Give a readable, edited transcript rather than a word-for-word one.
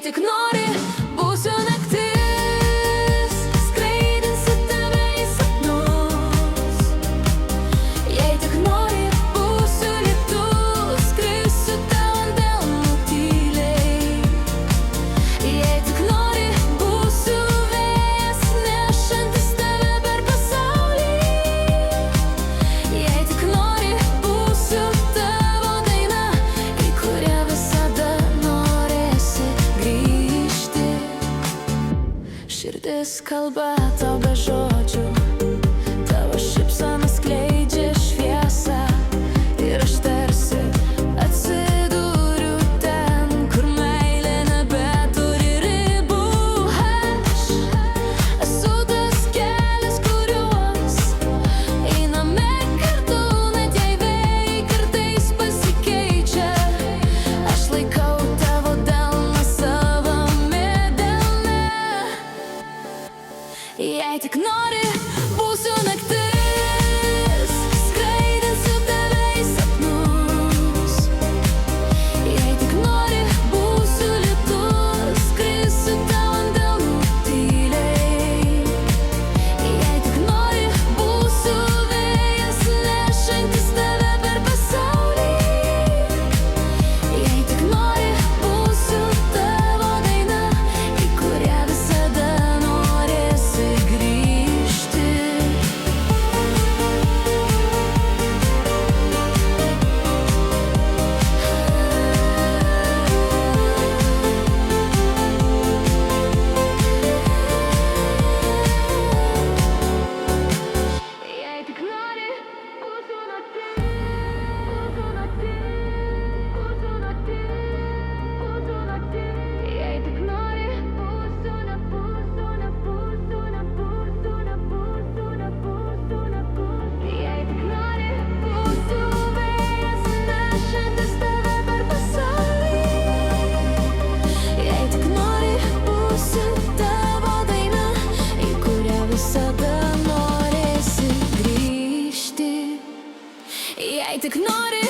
tik nori, būsiu naktis, skraidinsiu tave į sapnus. Jei tik nori, būsiu lietus, skrisiu tau ant delnų tyliai. Jei tik nori, būsiu vėjas, nešantis tave per pasaulį. Jei tik nori, būsiu tavo daina, į kurią visada norėsi grįžti. Širdis kalba tau be žodžių, tavo šypsena skleidžia šviesą. Ir aš tarsi atsidūriu ten, kur meilė nebeturi ribų. Aš esu tas kelias, kuriuos einame kartu, net jei vėjai kartais pasikeičia. Aš laikau tavo delną savame delne. Jei tik nori, būsiu naktis, skraidinsiu tave į sapnus. Jei tik nori, būsiu lietus, skrisiu tau ant delnų tyliai. Jei tik nori, būsiu vėjas, nešantis tave per pasaulį. Jei tik nori, būsiu tavo daina, į kurią visada norėsi grįžti. Jei tik nori, būsiu naktis, būsiu naktis, būsiu naktis, būsiu naktis. Jei tik nori, būsiu nebūsiu, nebūsiu, nebūsiu, nebūsiu, nebūsiu, nebūsiu. Jei tik nori, būsiu vėjas, nešantis tave per pasaulį. Jei tik nori, būsiu tavo daina, į kurią visada norėsi grįžti. Jei tik nori,